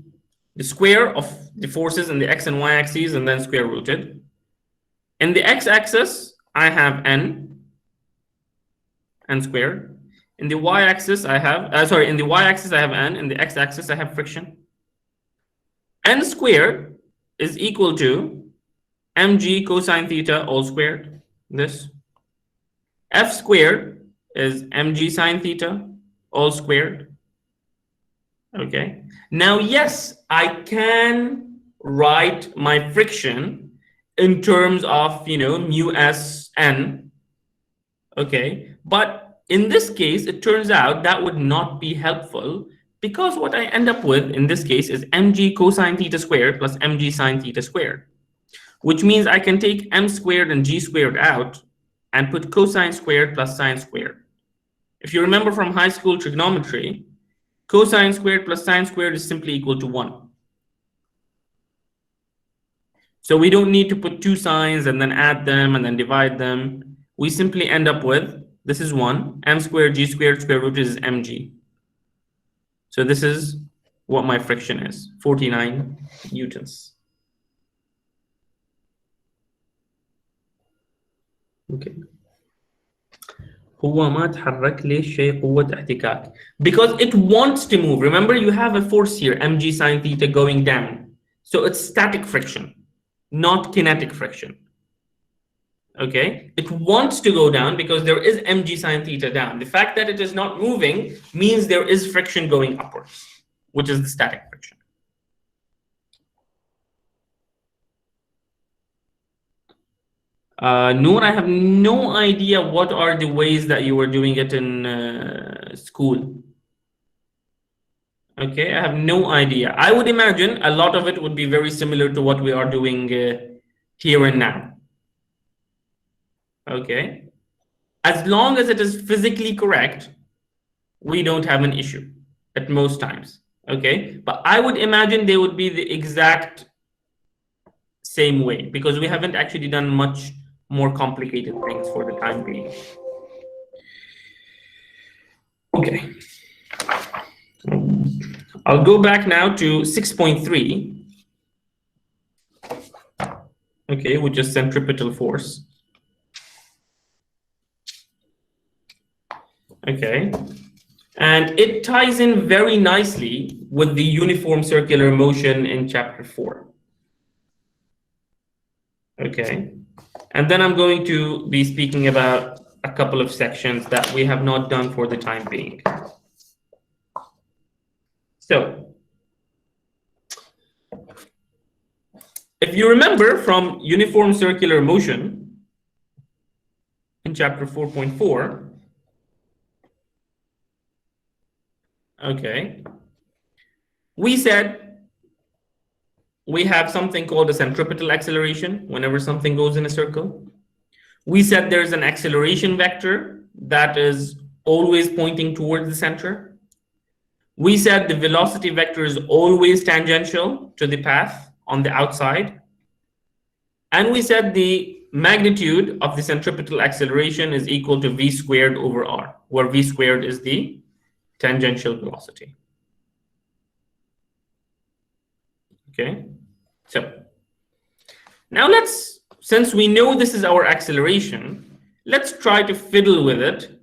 the square of the forces in the x and y axes and then square rooted. In the x-axis, I have n squared. In the y-axis, I have in the y-axis I have n. In the x-axis, I have friction. N squared is equal to mg cosine theta all squared. This f squared is mg sine theta all squared. Okay. Now, yes, I can write my friction in terms of mu s n. Okay, but in this case, it turns out that would not be helpful because what I end up with in this case is mg cosine theta squared plus mg sine theta squared, which means I can take m squared and g squared out and put cosine squared plus sine squared. If you remember from high school trigonometry, cosine squared plus sine squared is simply equal to 1. So we don't need to put two signs and then add them and then divide them. We simply end up with, this is 1, m squared g squared square root is mg. So this is what my friction is, 49 newtons. Okay. هو ما تحرك ليش شيء قوة احتكاك? Because it wants to move. Remember, you have a force here, mg sine theta going down. So it's static friction, not kinetic friction. Okay, it wants to go down because there is mg sine theta down. The fact that it is not moving means there is friction going upwards, which is the static friction. Noor, I have no idea what are the ways that you were doing it in school. Okay, I have no idea. I would imagine a lot of it would be very similar to what we are doing here and now. Okay, as long as it is physically correct, we don't have an issue at most times. Okay, but I would imagine they would be the exact same way because we haven't actually done much more complicated things for the time being. Okay, I'll go back now to 6.3. okay, which is centripetal force. Okay, and it ties in very nicely with the uniform circular motion in chapter 4. Okay, and then I'm going to be speaking about a couple of sections that we have not done for the time being. So, if you remember from uniform circular motion in chapter 4.4, okay, we said we have something called a centripetal acceleration whenever something goes in a circle. We said there's an acceleration vector that is always pointing towards the center. We said the velocity vector is always tangential to the path on the outside. And we said the magnitude of the centripetal acceleration is equal to v squared over r, where v squared is the tangential velocity. Okay, so now since we know this is our acceleration, let's try to fiddle with it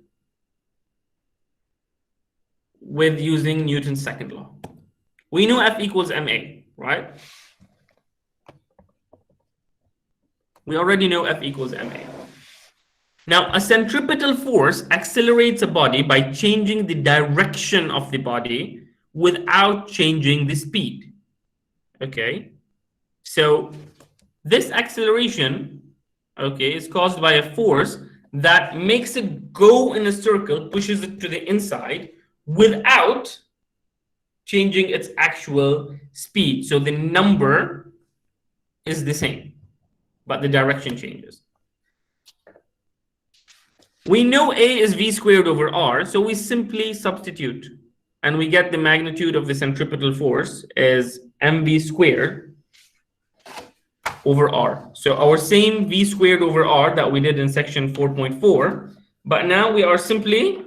with using Newton's second law. We know F equals ma, right? We already know F equals ma. Now, a centripetal force accelerates a body by changing the direction of the body without changing the speed. Okay, so this acceleration, okay, is caused by a force that makes it go in a circle, pushes it to the inside without changing its actual speed. So the number is the same, but the direction changes. We know A is v squared over r, so we simply substitute and we get the magnitude of the centripetal force is mv squared over r. So our same v squared over r that we did in section 4.4, but now we are simply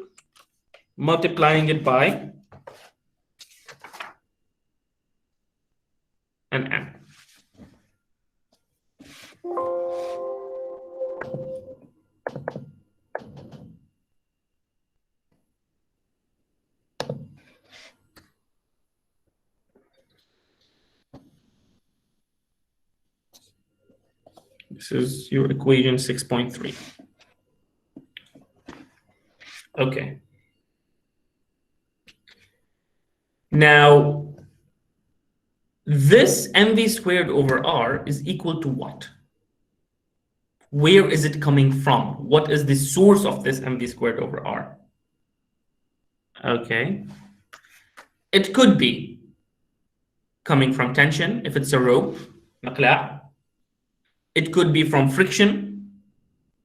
multiplying it by an m. This is your equation 6.3. Okay. Now, this mv squared over r is equal to what? Where is it coming from? What is the source of this mv squared over r? Okay. It could be coming from tension if it's a rope, مقلاع. It could be from friction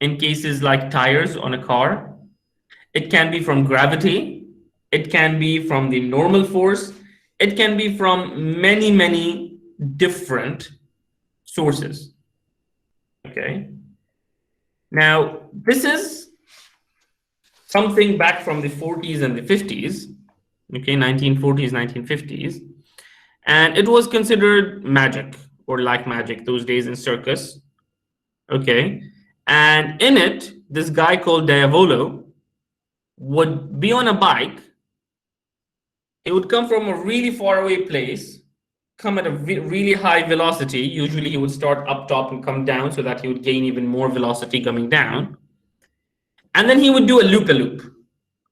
in cases like tires on a car. It can be from gravity. It can be from the normal force. It can be from many, many different sources. Okay. Now, this is something back from the 40s and the 50s, okay, 1940s, 1950s. And it was considered magic or like magic those days in circus. Okay. And in it, this guy called Diavolo would be on a bike. He would come from a really far away place, come at a really high velocity. Usually he would start up top and come down so that he would gain even more velocity coming down. And then he would do a loop-a-loop.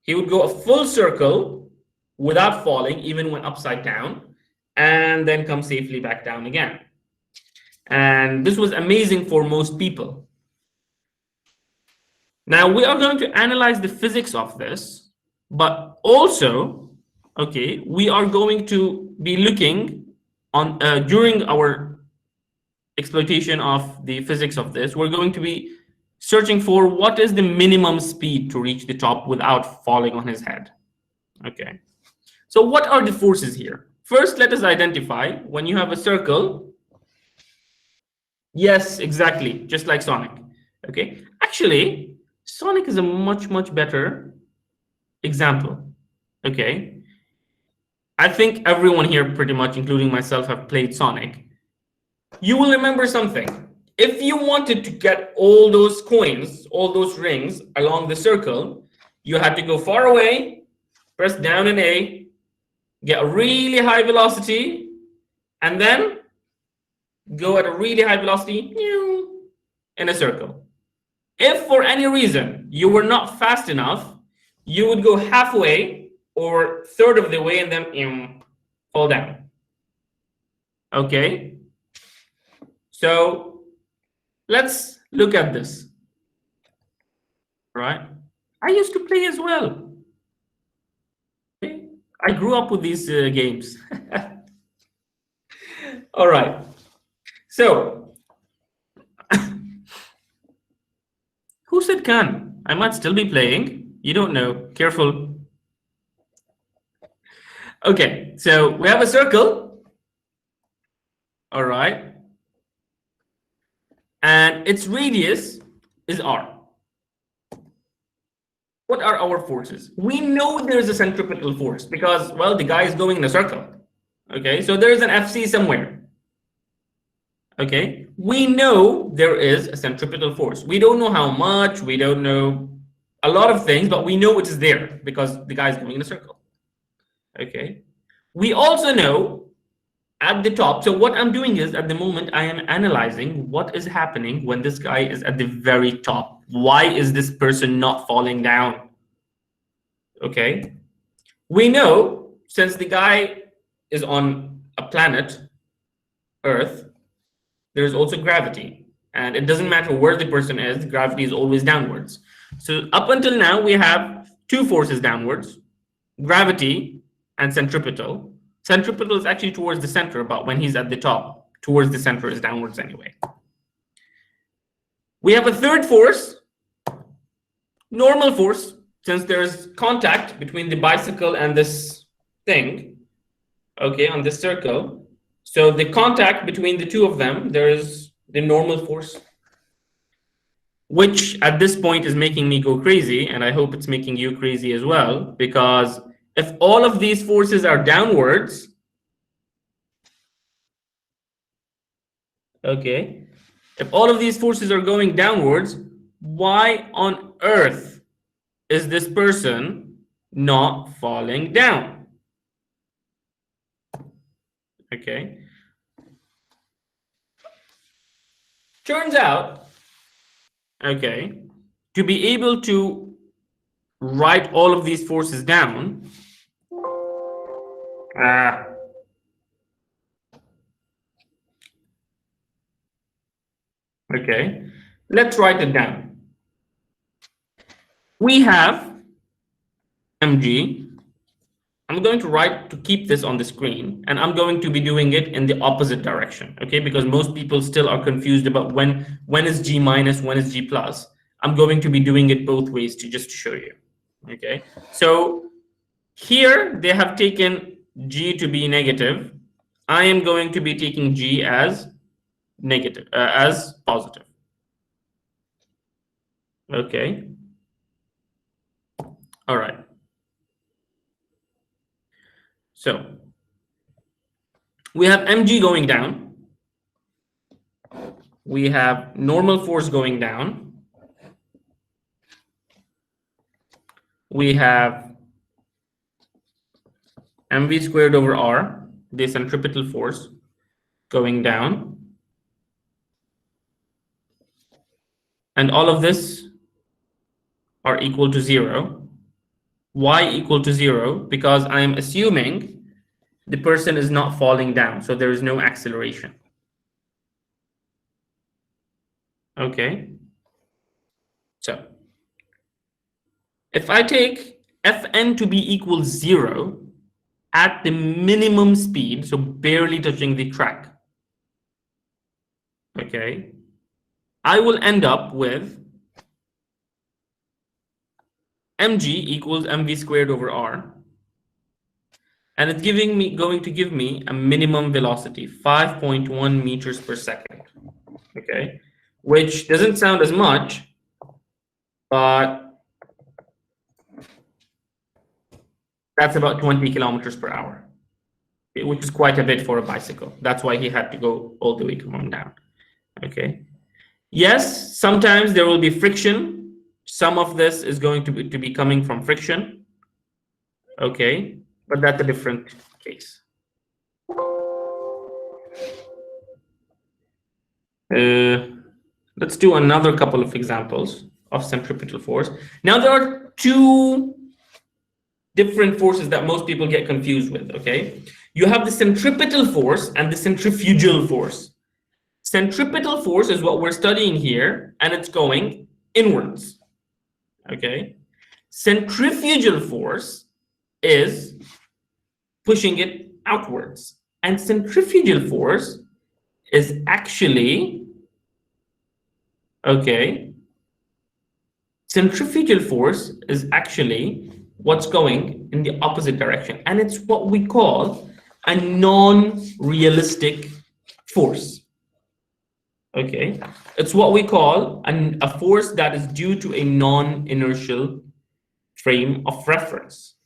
He would go a full circle without falling, even when upside down, and then come safely back down again. And this was amazing for most people. Now we are going to analyze the physics of this, but also, okay, we are going to be looking on during our exploitation of the physics of this, we're going to be searching for what is the minimum speed to reach the top without falling on his head. Okay, so what are the forces here? First, let us identify when you have a circle. Yes, exactly, just like Sonic. Okay, actually, Sonic is a much better example. Okay, I think everyone here pretty much, including myself, have played Sonic. You will remember something. if you wanted to get all those coins, all those rings along the circle, you had to go far away, press down in A, get a really high velocity, and then go at a really high velocity in a circle. If for any reason you were not fast enough, you would go halfway or third of the way and then fall down. Okay, so let's look at this. Right, I used to play as well. I grew up with these games. All right, so who said can? I might still be playing. You don't know. Careful. Okay, so we have a circle. All right. And its radius is r. What are our forces? We know there's a centripetal force because, well, the guy is going in a circle. Okay, so there's an FC somewhere. Okay, we know there is a centripetal force. We don't know how much, we don't know a lot of things, but we know it is there because the guy is going in a circle. Okay, we also know at the top. So what I'm doing is at the moment I am analyzing what is happening when this guy is at the very top. Why is this person not falling down? Okay, we know since the guy is on a planet, Earth, there's also gravity, and it doesn't matter where the person is, gravity is always downwards. So up until now, we have two forces downwards, gravity and centripetal. Centripetal is actually towards the center, but when he's at the top, towards the center is downwards anyway. We have a third force, normal force, since there's contact between the bicycle and this thing, okay, on this circle. So the contact between the two of them, there's the normal force, which at this point is making me go crazy, and I hope it's making you crazy as well, because if all of these forces are downwards, okay, if all of these forces are going downwards, why on earth is this person not falling down? Okay. Turns out, okay, to be able to write all of these forces down, okay, let's write it down. We have mg. I'm going to write to keep this on the screen, and I'm going to be doing it in the opposite direction, okay? Because most people still are confused about when is g minus, when is g plus. I'm going to be doing it both ways just to show you, okay? So here they have taken g to be negative. I am going to be taking g as negative, as positive, okay? All right. So we have mg going down. We have normal force going down. We have mv squared over r, the centripetal force, going down. And all of this are equal to 0. Why equal to 0? Because I am assuming the person is not falling down, so there is no acceleration. Okay. So if I take Fn to be equal 0 at the minimum speed, so barely touching the track, okay, I will end up with mg equals mv squared over r, and it's going to give me a minimum velocity, 5.1 meters per second, okay, which doesn't sound as much, but that's about 20 kilometers per hour, which is quite a bit for a bicycle. That's why he had to go all the way come on down, okay. Yes, sometimes there will be friction. Some of this is going to be coming from friction. Okay, but that's a different case. Let's do another couple of examples of centripetal force. Now there are two different forces that most people get confused with, okay? You have the centripetal force and the centrifugal force. Centripetal force is what we're studying here, and it's going inwards, okay? Centrifugal force is pushing it outwards, and centrifugal force is actually, okay, centrifugal force is actually what's going in the opposite direction, and it's what we call a non-realistic force. Okay, it's what we call a force that is due to a non-inertial frame of reference.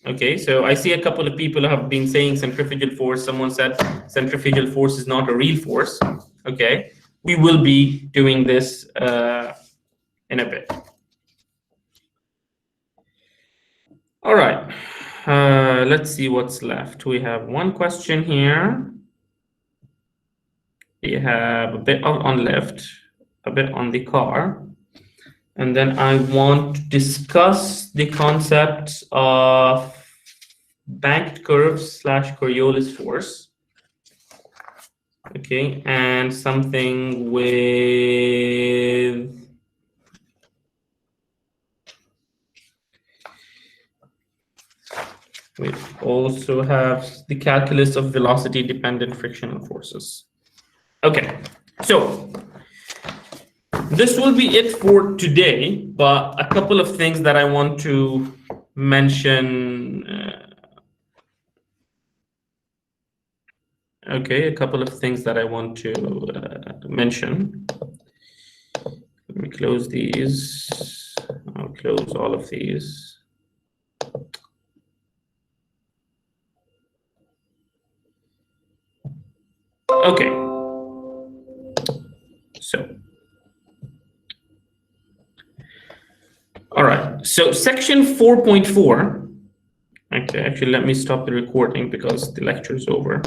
Okay, so I see a couple of people have been saying centrifugal force. Someone said centrifugal force is not a real force. Okay, we will be doing this in a bit. All right, let's see what's left. We have one question here. We have a bit on left, a bit on the car. And then I want to discuss the concept of banked curves / Coriolis force. Okay, and something with we also have the calculus of velocity dependent frictional forces. Okay, so this will be it for today, but a couple of things that I want to mention. Okay, a couple of things that I want to mention. Let me close these. I'll close all of these. Okay. So, all right. So section 4.4. Okay, actually, let me stop the recording because the lecture is over.